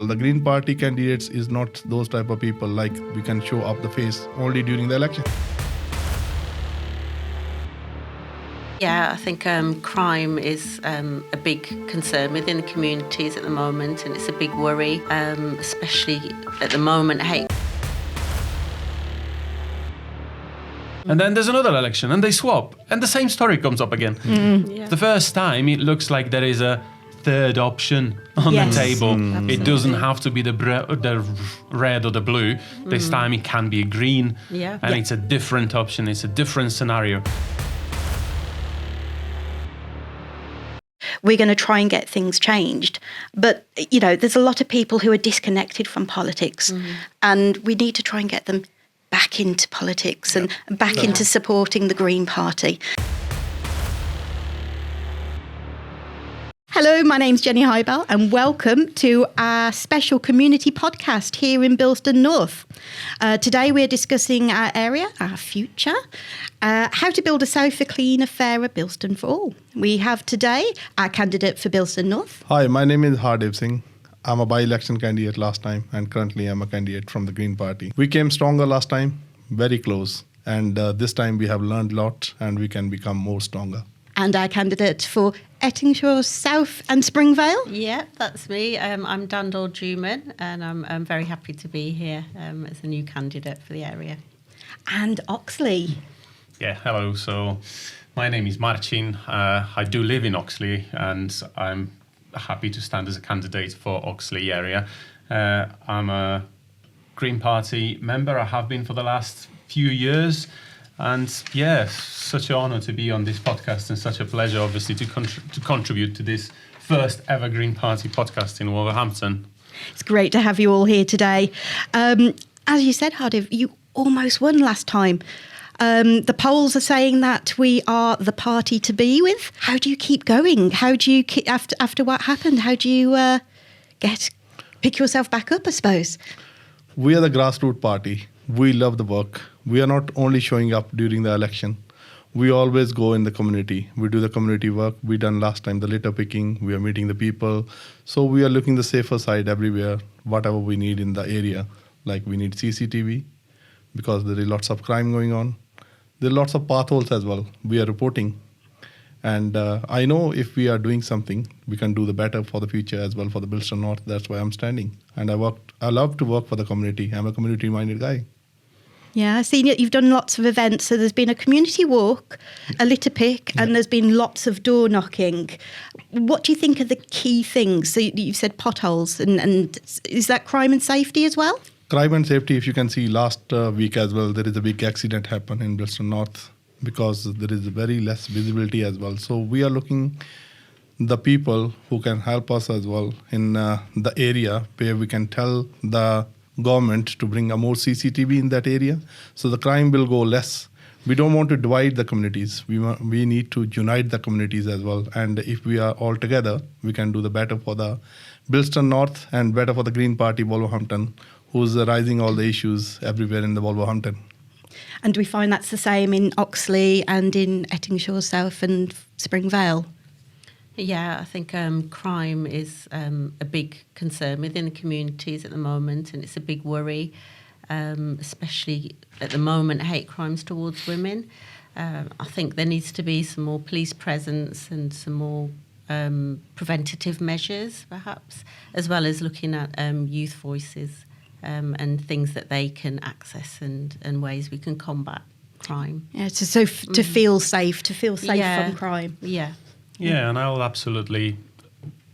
The Green Party candidates is not those type of people like we can show up the face only during the election. Yeah, I think crime is a big concern within the communities at the moment, and it's a big worry, especially at the moment. And then there's another election and they swap and the same story comes up again. Yeah. The first time it looks like there is a third option on the table. It doesn't have to be the red or the blue. This time it can be green. Yeah. And it's a different option. It's a different scenario. We're going to try and get things changed. But, you know, there's a lot of people who are disconnected from politics and we need to try and get them back into politics and back into supporting the Green Party. Hello, my name's Jenny Hibell and welcome to our special community podcast here in Bilston North. Today we're discussing our area, our future, how to build a safer, cleaner, fairer Bilston for all. We have today our candidate for Bilston North. Hi, my name is Hardev Singh. I'm a by-election candidate last time and currently I'm a candidate from the Green Party. We came stronger last time, very close. And this time we have learned a lot and we can become more stronger. And our candidate for Ettingshall South and Vale. Yeah, that's me. I'm Dandol Juman, and I'm very happy to be here as a new candidate for the area. And Oxley. Yeah, hello. So my name is Marcin. I do live in Oxley and I'm happy to stand as a candidate for Oxley area. I'm a Green Party member. I have been for the last few years. And yeah, such an honour to be on this podcast and such a pleasure, obviously, to contribute to this first ever Green Party podcast in Wolverhampton. It's great to have you all here today. As you said, Hardev, you almost won last time. The polls are saying that we are the party to be with. How do you keep going? How do you, after what happened, how do you pick yourself back up, I suppose? We are the grassroots party. We love the work. We are not only showing up during the election. We always go in the community. We do the community work. We done last time the litter picking. We are meeting the people. So we are looking the safer side everywhere, whatever we need in the area. Like we need CCTV because there is lots of crime going on. There are lots of potholes as well. We are reporting. And I know if we are doing something, we can do the better for the future as well for the Bilston North. That's why I'm standing. And I love to work for the community. I'm a community-minded guy. Yeah, I've seen it. You've done lots of events. So there's been a community walk, a litter pick, and there's been lots of door knocking. What do you think are the key things? So you've said potholes, and is that crime and safety as well? Crime and safety, if you can see last week as well, there is a big accident happen in Bilston North because there is very less visibility as well. So we are looking the people who can help us as well in the area where we can tell the government to bring a more CCTV in that area, so the crime will go less. We don't want to divide the communities. We need to unite the communities as well. And if we are all together, we can do the better for the Bilston North and better for the Green Party Wolverhampton, who's rising all the issues everywhere in the Wolverhampton. And do we find that's the same in Oxley and in Ettingshall South and Vale? Yeah, I think crime is a big concern within the communities at the moment, and it's a big worry, especially at the moment, hate crimes towards women. I think there needs to be some more police presence and some more preventative measures, perhaps, as well as looking at youth voices and things that they can access and ways we can combat crime. Yeah, to feel safe, from crime. Yeah. Yeah, and I'll absolutely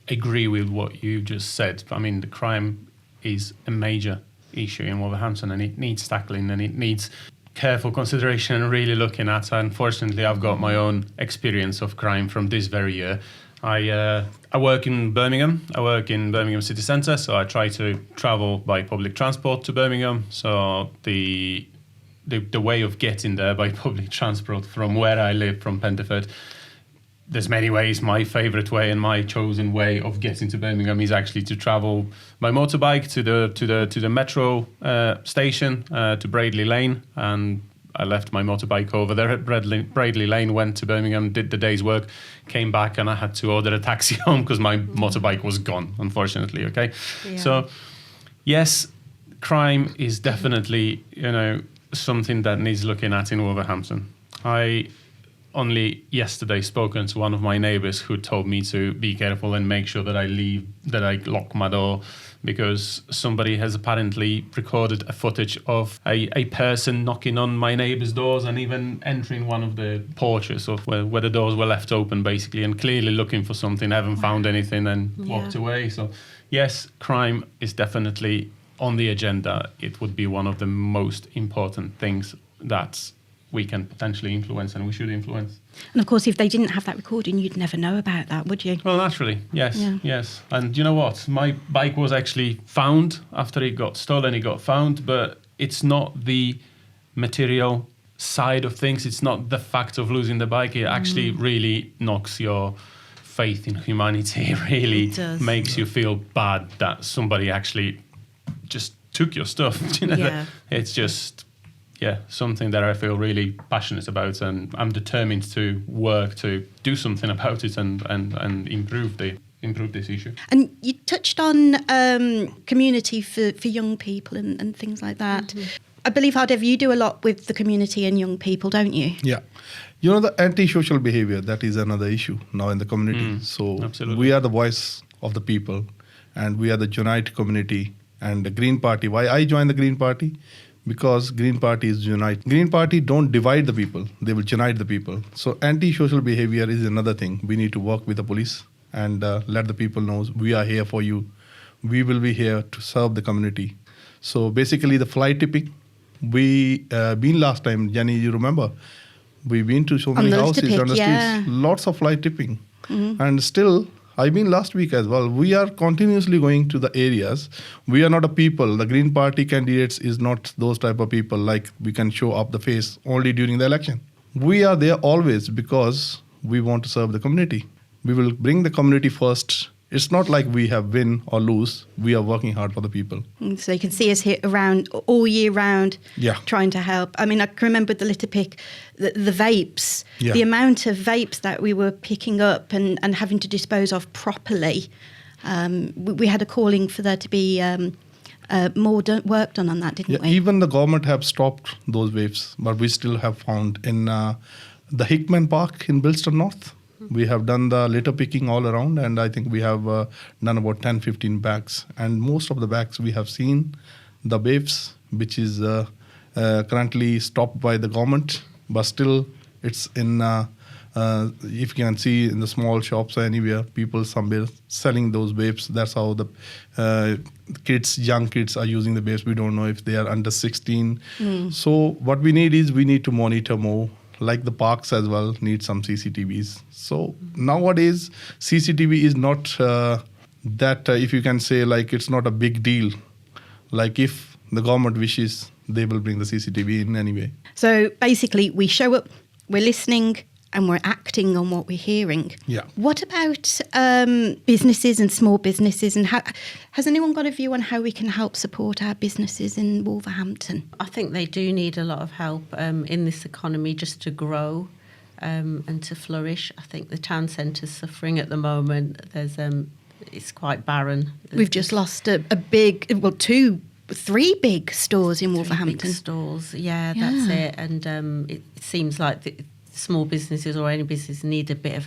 agree with what you just said. I mean, the crime is a major issue in Wolverhampton and it needs tackling and it needs careful consideration and really looking at. Unfortunately, I've got my own experience of crime from this very year. I work in Birmingham. I work in Birmingham city centre, so I try to travel by public transport to Birmingham. So the way of getting there by public transport from where I live, from Penderford, there's many ways. My favourite way and my chosen way of getting to Birmingham is actually to travel by motorbike to the metro station, to Braidley Lane, and I left my motorbike over there at Bradley Lane, went to Birmingham, did the day's work, came back, and I had to order a taxi home because my motorbike was gone, unfortunately. Okay, Yeah. so yes, crime is definitely something that needs looking at in Wolverhampton. I only yesterday spoken to one of my neighbours who told me to be careful and make sure that I lock my door, because somebody has apparently recorded a footage of a person knocking on my neighbour's doors and even entering one of the porches of where the doors were left open, basically, and clearly looking for something, haven't found anything, and walked away. So yes, crime is definitely on the agenda. It would be one of the most important things that we can potentially influence, and we should influence. And of course, if they didn't have that recording, you'd never know about that, would you? Well, naturally, yes, Yeah. yes. And you know what? My bike was actually found after it got stolen. It got found, but it's not the material side of things. It's not the fact of losing the bike. It actually really knocks your faith in humanity. It really It does. makes you feel bad that somebody actually just took your stuff. Yeah. It's just... something that I feel really passionate about, and I'm determined to work to do something about it and improve this issue. And you touched on community for young people and things like that. I believe, Hardev, you do a lot with the community and young people, don't you? Yeah. The antisocial behavior, that is another issue now in the community. So absolutely. we are the voice of the people, and we are the unite community. And the Green Party, why I joined the Green Party? Because Green Party is unite. Green Party don't divide the people, they will unite the people. So anti-social behavior is another thing. We need to work with the police and let the people know we are here for you. We will be here to serve the community. So basically the fly tipping, we been last time, Jenny, you remember? We've been to so many houses on the streets, lots of fly tipping. And still, I've been last week as well. We are continuously going to the areas. We are not a people. The Green Party candidates is not those type of people like we can show up the face only during the election. We are there always because we want to serve the community. We will bring the community first. It's not like we have win or lose. We are working hard for the people. So you can see us here around all year round, trying to help. I mean, I can remember the litter pick, the vapes, the amount of vapes that we were picking up and having to dispose of properly. We had a calling for there to be more work done on that, didn't we? Even the government have stopped those vapes, but we still have found in the Hickman Park in Bilston North. We have done the litter picking all around, and I think we have done about 10-15 bags. And most of the bags we have seen the vapes, which is currently stopped by the government, but still it's in, if you can see in the small shops or anywhere, people somewhere selling those vapes. That's how the young kids are using the vapes. We don't know if they are under 16. So what we need is we need to monitor more. Like the parks as well need some CCTVs. So nowadays CCTV is not that if you can say like it's not a big deal. Like if the government wishes, they will bring the CCTV in anyway. So basically we show up, we're listening and we're acting on what we're hearing. Yeah. What about businesses and small businesses, and has anyone got a view on how we can help support our businesses in Wolverhampton? I think they do need a lot of help in this economy just to grow and to flourish. I think the town centre's suffering at the moment. It's quite barren. We've just lost three big stores in Wolverhampton. Big stores, that's it. And it seems like small businesses or any business need a bit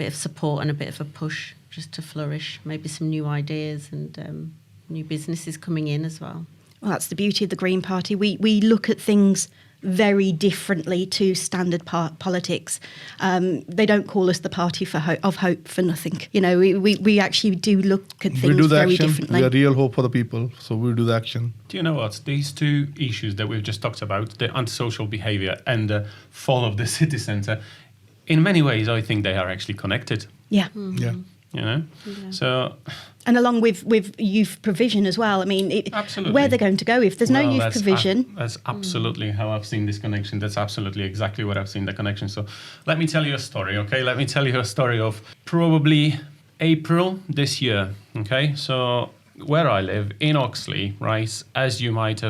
of support and a bit of a push just to flourish. Maybe some new ideas and new businesses coming in as well. Well, that's the beauty of the Green Party. We look at things very differently to standard politics. They don't call us the party of hope for nothing. We actually do look at things we do the very action. differently. We are real hope for the people, so we do the action. Do you know what? These two issues that we've just talked about, the antisocial behaviour and the fall of the city centre, in many ways I think they are actually connected. Yeah. So... And along with youth provision as well. I mean, absolutely. Where they're going to go if there's no youth provision. That's absolutely how I've seen this connection. That's absolutely exactly what I've seen the connection. So let me tell you a story, okay? Let me tell you a story of probably April this year, okay? So where I live, in Oxley, right, as you might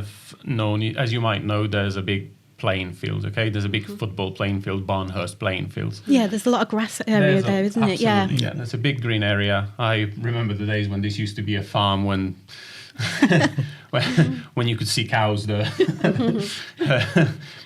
know, there's a big playing fields. Okay, there's a big football playing field, Barnhurst playing fields. Yeah, the's a lot of grass area there, isn't it? Yeah. Absolutely, yeah. There's a big green area. I remember the days when this used to be a farm when when you could see cows there.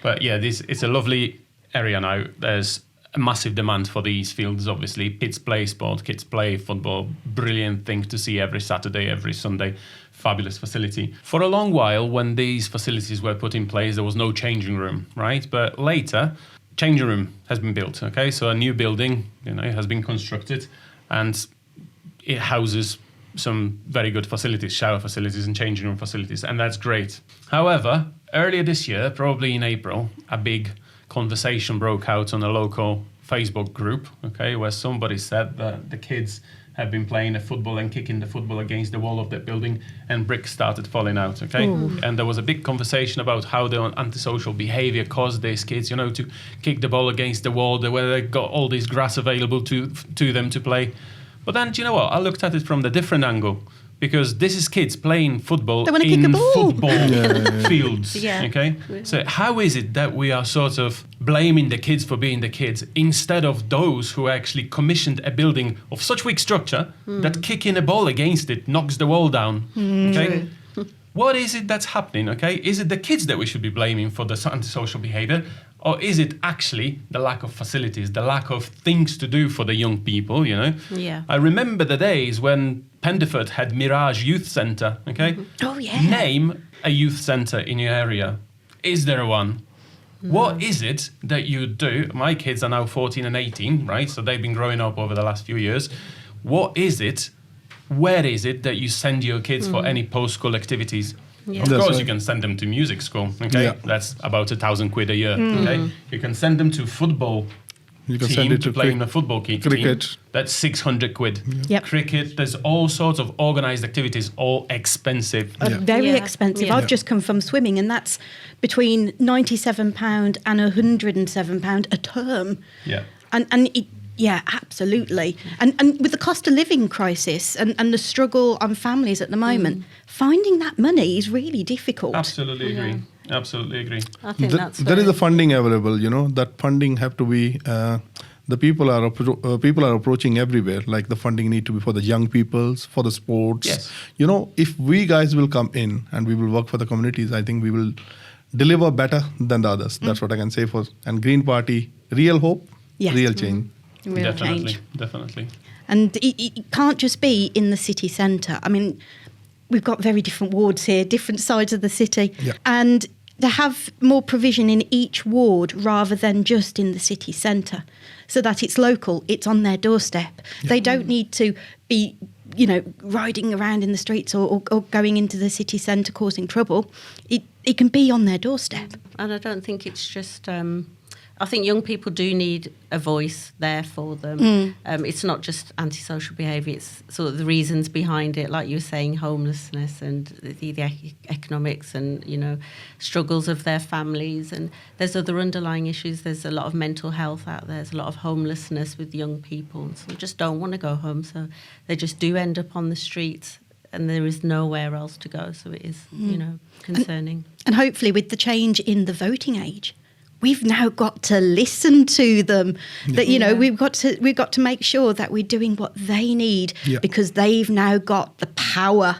But yeah, it's a lovely area now. There's a massive demand for these fields, obviously. Kids play sport, kids play football. Brilliant thing to see every Saturday, every Sunday. Fabulous facility. For a long while, when these facilities were put in place, there was no changing room, right? But later, changing room has been built, okay? So a new building, has been constructed, and it houses some very good facilities, shower facilities and changing room facilities, and that's great. However, earlier this year, probably in April, a big conversation broke out on a local Facebook group, okay, where somebody said that the kids have been playing a football and kicking the football against the wall of that building, and bricks started falling out, okay? Ooh. And there was a big conversation about how the antisocial behavior caused these kids, to kick the ball against the wall, where they got all this grass available to them to play. But then, do you know what? I looked at it from the different angle, because this is kids playing football in football fields. Yeah. Okay? So how is it that we are sort of blaming the kids for being the kids instead of those who actually commissioned a building of such weak structure that kicking a ball against it knocks the wall down? Okay? What is it that's happening? Okay? Is it the kids that we should be blaming for the antisocial behavior? Or is it actually the lack of facilities, the lack of things to do for the young people, Yeah. I remember the days when Pendeford had Mirage Youth Centre, okay? Mm-hmm. Oh, yeah. Name a youth centre in your area. Is there one? No. What is it that you do? My kids are now 14 and 18, right? So they've been growing up over the last few years. What is it? Where is it that you send your kids for any post-school activities? Yeah. Of course, you can send them to music school, okay? Yeah. That's about £1,000 a year, okay? You can send them to football you can team send it to play in the football cricket. Team. That's £600. Yeah. Yep. Cricket, there's all sorts of organised activities, all expensive. Very expensive. Yeah. I've just come from swimming, and that's between £97 and £107 a term. Yeah. And it, yeah, absolutely. And with the cost of living crisis and the struggle on families at the moment, finding that money is really difficult. Absolutely agree. Absolutely agree. I think there is a funding available. That funding have to be. The people are approaching everywhere. Like the funding need to be for the young peoples, for the sports. Yes. If we guys will come in and we will work for the communities, I think we will deliver better than the others. That's what I can say for. And Green Party, real hope, real change. Real change. Definitely. And it can't just be in the city centre. I mean, we've got very different wards here, different sides of the city. Yeah. And to have more provision in each ward rather than just in the city centre, so that it's local, it's on their doorstep. Yeah. They don't need to be, riding around in the streets or going into the city centre causing trouble. It can be on their doorstep. And I don't think it's just... I think young people do need a voice there for them. It's not just antisocial behaviour, it's sort of the reasons behind it, like you were saying, homelessness and the economics and, struggles of their families. And there's other underlying issues. There's a lot of mental health out there. There's a lot of homelessness with young people. And some just don't want to go home, so they just do end up on the streets and there is nowhere else to go. So it is, concerning. And hopefully with the change in the voting age, we've now got to listen to them. That we've got to make sure that we're doing what they need because they've now got the power,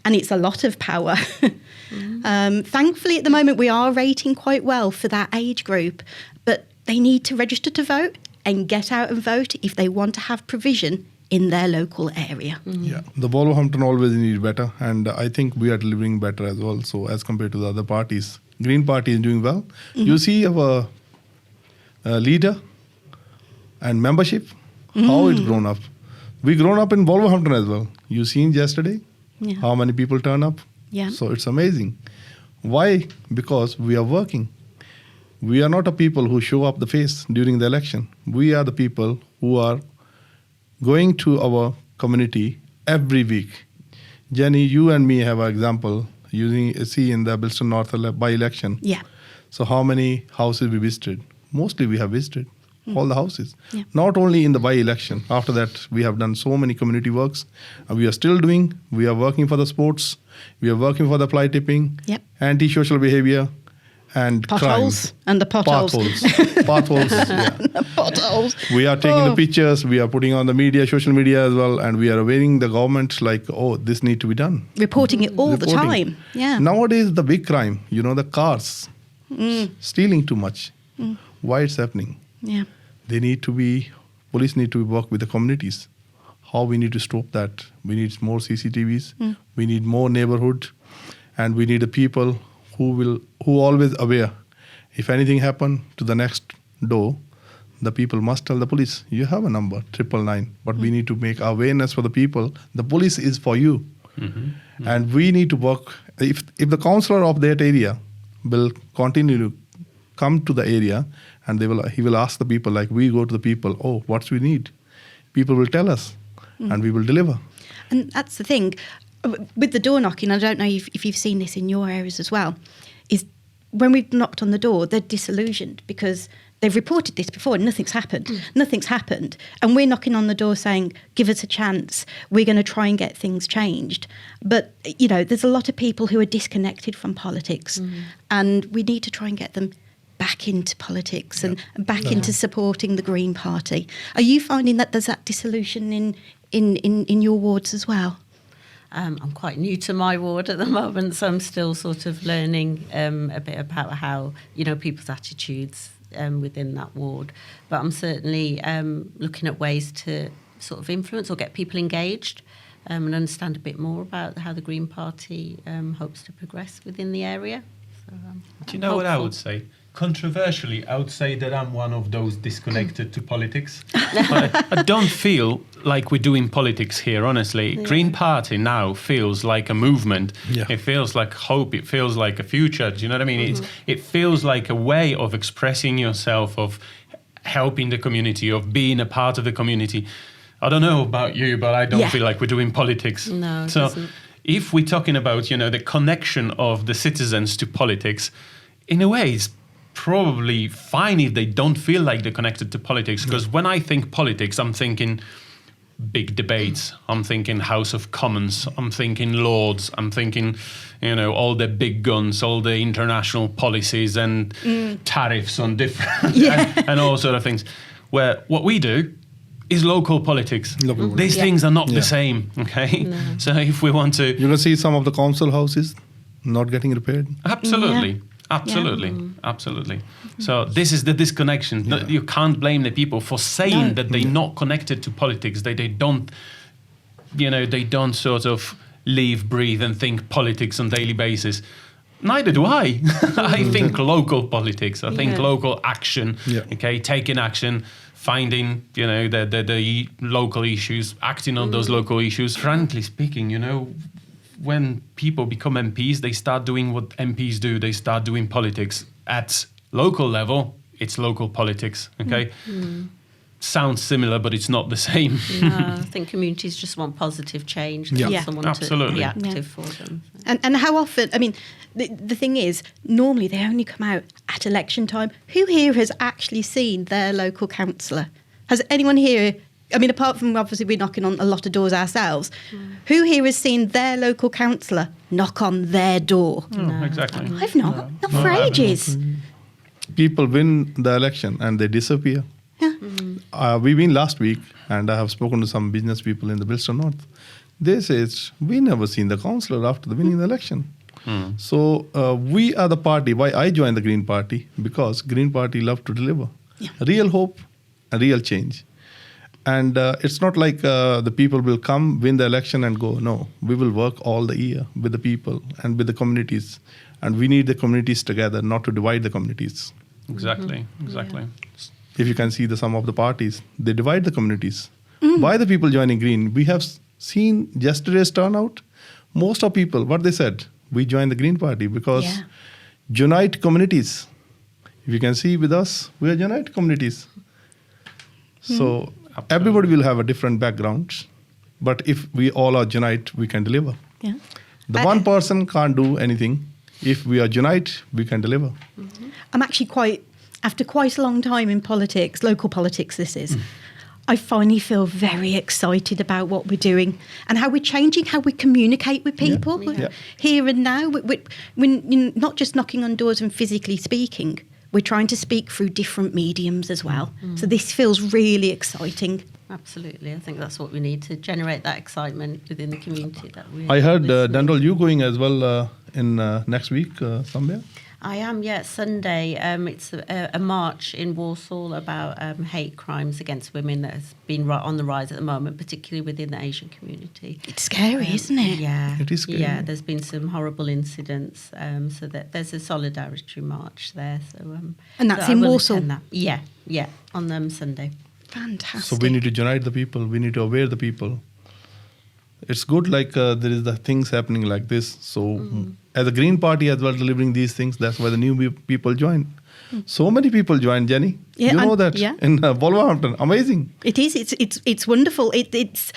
and it's a lot of power. Thankfully, at the moment, we are rating quite well for that age group, but they need to register to vote and get out and vote if they want to have provision in their local area. Yeah, the Wolverhampton always need better, and I think we are delivering better as well. So as compared to the other parties. Green Party is doing well. You see our leader and membership, how it's grown up. We grown up in Wolverhampton as well. You seen yesterday how many people turn up. Yeah. So it's amazing. Why? Because we are working. We are not a people who show up the face during the election. We are the people who are going to our community every week. Jenny, you and me have an example. See in the Bilston North by-election. Yeah. So how many houses we visited? Mostly we have visited all the houses. Yeah. Not only in the by-election. After that, we have done so many community works. We are still doing. We are working for the sports. We are working for the fly tipping, anti-social behavior. and Potholes crime. and the potholes. Potholes, yeah. The potholes. We are taking the pictures, we are putting on the media, social media as well, and we are awaiting the government like, oh, this need to be done. Reporting it all the Reporting. time. Yeah. Nowadays, the big crime, the cars, stealing too much. Why it's happening? Yeah. Police need to work with the communities. How we need to stop that? We need more CCTVs. We need more neighborhood, and we need the people who always aware. If anything happen to the next door, the people must tell the police. You have a number 999, but we need to make awareness for the people. The police is for you, and we need to work. If the councillor of that area will continue to come to the area, and he will ask the people, like we go to the people, oh, what we need? People will tell us, and we will deliver. And that's the thing. With the door knocking, I don't know if you've seen this in your areas as well, is when we've knocked on the door, they're disillusioned because they've reported this before and nothing's happened. Nothing's happened. And we're knocking on the door saying, give us a chance. We're going to try and get things changed. But, there's a lot of people who are disconnected from politics and we need to try and get them back into politics and back into supporting the Green Party. Are you finding that there's that disillusion in your wards as well? I'm quite new to my ward at the moment, so I'm still sort of learning a bit about how, people's attitudes within that ward. But I'm certainly looking at ways to sort of influence or get people engaged and understand a bit more about how the Green Party hopes to progress within the area. So, do you know what I would say? Controversially, I would say that I'm one of those disconnected to politics. I don't feel like we're doing politics here, honestly. Yeah. Green Party now feels like a movement. Yeah. It feels like hope. It feels like a future. Do you know what I mean? It feels like a way of expressing yourself, of helping the community, of being a part of the community. I don't know about you, but I don't feel like we're doing politics. No, it so doesn't. If we're talking about, the connection of the citizens to politics, in a way, it's probably fine if they don't feel like they're connected to politics, because when I think politics, I'm thinking big debates, I'm thinking House of Commons, I'm thinking Lords, I'm thinking, all the big guns, all the international policies and tariffs on different and all sort of things. Where what we do is local politics. These things are not the same, okay? No. So if we want to... You can see some of the council houses not getting repaired. Absolutely. Yeah. Absolutely. So this is the disconnection. Yeah. You can't blame the people for saying that they're not connected to politics. They don't, they don't sort of live, breathe and think politics on a daily basis. Neither do I. I think local politics. I think local action, taking action, finding, the local issues, acting on those local issues. Frankly speaking, when people become MPs, they start doing what MPs do. They start doing politics. At local level, it's local politics, okay? Sounds similar, but it's not the same. No, I think communities just want positive change. They want someone to be active for them. So. And how often, the thing is, normally they only come out at election time. Who here has actually seen their local councillor? Has anyone here... apart from obviously we're knocking on a lot of doors ourselves, who here has seen their local councillor knock on their door? No, exactly. I've not for ages. People win the election and they disappear. Yeah. We win last week, and I have spoken to some business people in the Bilston North. They say, we never seen the councillor after the winning the election. So we are the party. Why I joined the Green Party? Because Green Party love to deliver real hope and real change. And it's not like the people will come, win the election and go. No, we will work all the year with the people and with the communities. And we need the communities together, not to divide the communities. Exactly. If you can see some of the parties, they divide the communities. Why the people joining Green? We have seen yesterday's turnout. Most of people, what they said, we joined the Green Party because unite communities. If you can see with us, we are unite communities. So... everybody will have a different background, but if we all are unite, we can deliver. Yeah. The one person can't do anything. If we are unite, we can deliver. I'm actually after quite a long time in politics, local politics this is, I finally feel very excited about what we're doing and how we're changing how we communicate with people here and now. We're not just knocking on doors and physically speaking, we're trying to speak through different mediums as well. So this feels really exciting. Absolutely. I think that's what we need to generate that excitement within the community. That we. I heard, Dandol, you going as well in next week somewhere? I am, Sunday. It's a march in Warsaw about hate crimes against women that has been on the rise at the moment, particularly within the Asian community. It's scary, isn't it? Yeah. It is scary. Yeah, there's been some horrible incidents, so that there's a solidarity march there. So, And that's so I in will Warsaw? attend that. Yeah, on Sunday. Fantastic. So we need to unite the people. We need to aware the people. It's good, like there is the things happening like this. So as a Green Party as well, delivering these things, that's why the new people join. So many people joined, Jenny. Yeah, you know that in Wolverhampton. Amazing. It is. It's wonderful. It's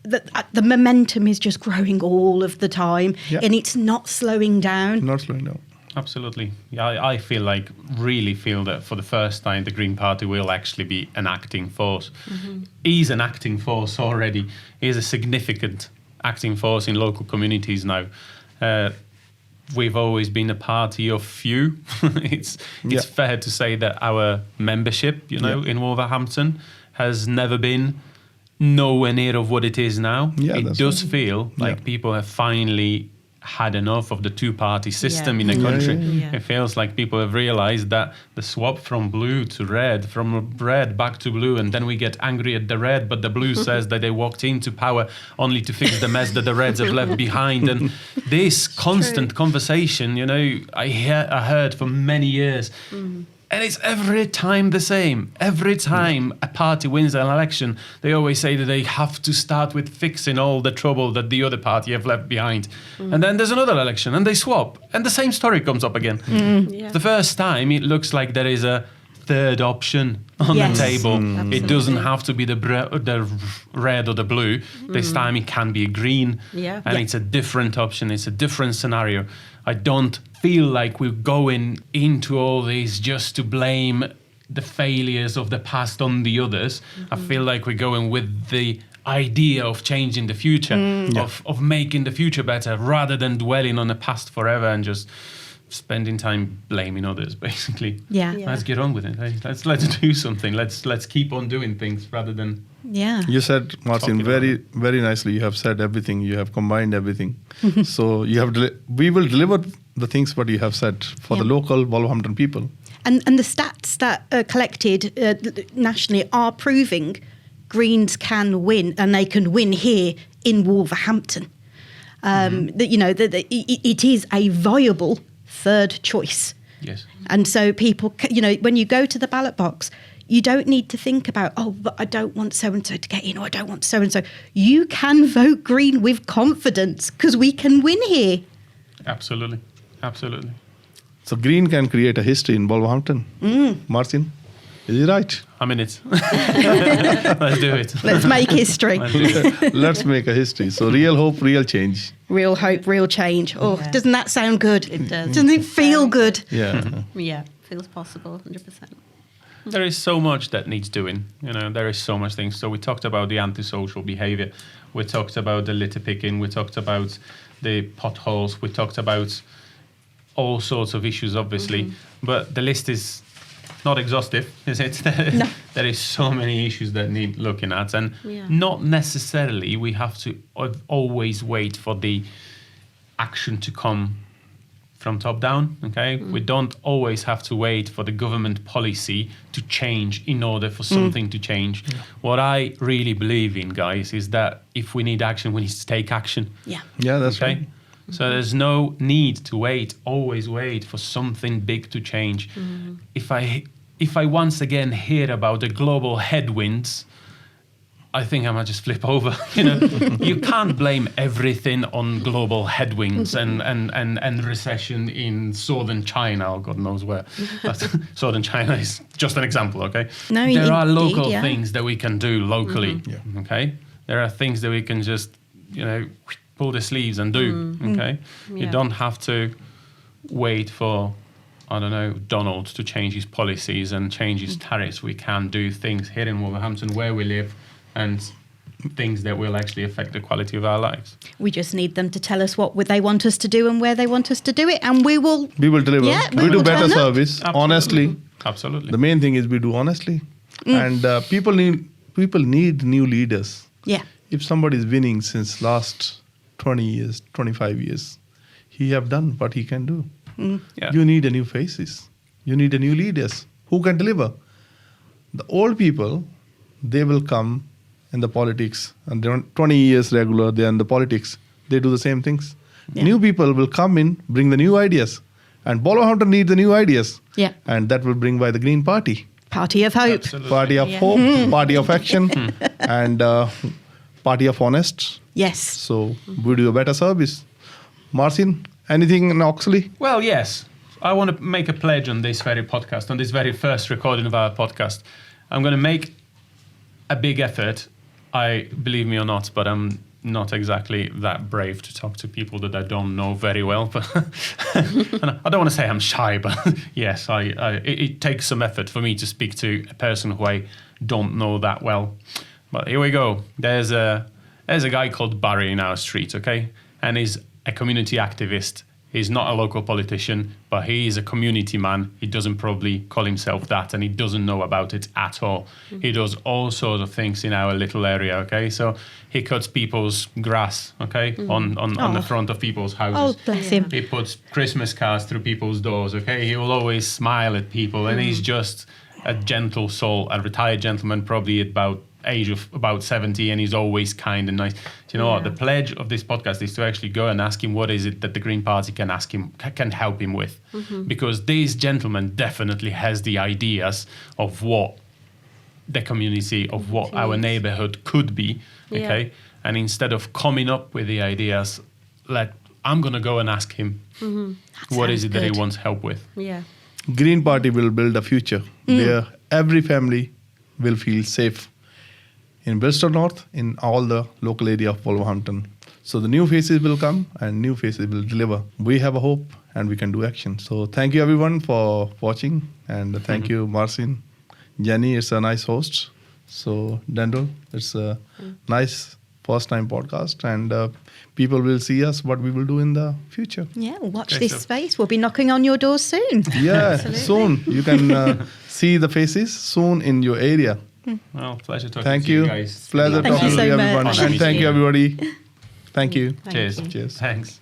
the momentum is just growing all of the time, and it's not slowing down. Not slowing down. Absolutely. Yeah, I really feel that for the first time, the Green Party will actually be an acting force. Is an acting force already. Is a significant acting force in local communities now. We've always been a party of few. It's fair to say that our membership, in Wolverhampton has never been nowhere near of what it is now. It does feel like people have finally had enough of the two-party system in the country. It feels like people have realized that the swap from blue to red, from red back to blue, and then we get angry at the red, but the blue says that they walked into power only to fix the mess that the reds have left behind. And this constant conversation, I heard for many years. And it's every time the same. Every time a party wins an election, they always say that they have to start with fixing all the trouble that the other party have left behind. And then there's another election and they swap. And the same story comes up again. The first time it looks like there is a third option on the table. It doesn't have to be the red or the blue. This time it can be a green. And it's a different option. It's a different scenario. I don't feel like we're going into all this just to blame the failures of the past on the others. I feel like we're going with the idea of changing the future, of making the future better, rather than dwelling on the past forever and just spending time blaming others, basically. Let's get on with it. Let's do something. Let's keep on doing things rather than. You said, Marcin, very, very nicely. You have said everything. You have combined everything. So we will deliver the things what you have said for the local Wolverhampton people. And the stats that are collected nationally are proving Greens can win, and they can win here in Wolverhampton. That it is a viable third choice. Yes. And so people, when you go to the ballot box, you don't need to think about, but I don't want so-and-so to get in, or I don't want so-and-so. You can vote Green with confidence because we can win here. Absolutely. So Green can create a history in Wolverhampton. Marcin, is he right? I'm in it. Let's do it. Let's make history. Let's make a history. So real hope, real change. Real hope, real change. Doesn't that sound good? It does. Doesn't it feel good? Yeah, feels possible, 100%. There is so much that needs doing. There is so much things. So we talked about the antisocial behaviour. We talked about the litter picking. We talked about the potholes. We talked about all sorts of issues, obviously. But the list is not exhaustive, is it? No. There is so many issues that need looking at. And not necessarily we have to always wait for the action to come from top down, okay? We don't always have to wait for the government policy to change in order for something to change. What I really believe in, guys, is that if we need action, we need to take action. Yeah, that's right. So there's no need to always wait for something big to change. If I once again hear about the global headwinds, I think I might just flip over. You can't blame everything on global headwinds and recession in southern China, or God knows where. Southern China is just an example, okay? No, there are indeed, local things that we can do locally, okay? There are things that we can just, pull the sleeves and do, okay? You don't have to wait for I don't know, Donald to change his policies and change his tariffs. We can do things here in Wolverhampton where we live and things that will actually affect the quality of our lives. We just need them to tell us what they want us to do and where they want us to do it, and we will deliver. Yeah, we do will better turn up. service, Absolutely. honestly. Absolutely. The main thing is we do honestly. And people need new leaders. Yeah. If somebody is winning since last 20 years, 25 years, he have done what he can do. Yeah. You need a new faces. You need a new leaders who can deliver. The old people, they will come in the politics, and they're 20 years regular, they're in the politics. They do the same things. Yeah. New people will come in, bring the new ideas. And Wolverhampton needs the new ideas. Yeah. And that will bring by the Green Party. Party of hope. Absolutely. Party of hope, party of action, and party of honest. Yes. So we do a better service. Marcin, anything in Oxley? Well, yes. I want to make a pledge on this very podcast, on this very first recording of our podcast. I'm going to make a big effort. Believe me or not, but I'm not exactly that brave to talk to people that I don't know very well. But and I don't want to say I'm shy, but yes, it takes some effort for me to speak to a person who I don't know that well. But here we go. There's a guy called Barry in our street, okay? And he's a community activist. He's not a local politician, but he is a community man. He doesn't probably call himself that, and he doesn't know about it at all. He does all sorts of things in our little area, okay? So he cuts people's grass, okay, on the front of people's houses. Oh, bless him. He puts Christmas cards through people's doors, okay? He will always smile at people, and he's just a gentle soul, a retired gentleman, probably age of about 70, and he's always kind and nice. Do you know what? The pledge of this podcast is to actually go and ask him what is it that the Green Party can help him with, because this gentleman definitely has the ideas of what the community, of what our neighborhood could be, okay? And instead of coming up with the ideas, I'm going to go and ask him what is it that he wants help with. Yeah. Green Party will build a future where every family will feel safe in Bilston North, in all the local area of Wolverhampton. So the new faces will come and new faces will deliver. We have a hope and we can do action. So thank you everyone for watching, and thank you Marcin. Jenny, it's a nice host. So Dandol, it's a nice first time podcast, and people will see us what we will do in the future. Yeah, watch Okay, this so- space. We'll be knocking on your doors soon. Yeah, soon. You can see the faces soon in your area. Well, pleasure talking Thank to you you. guys. Pleasure Thank talking you to so everyone. much. And thank you everybody. Thank you. Thank Cheers. you. Cheers. Thanks.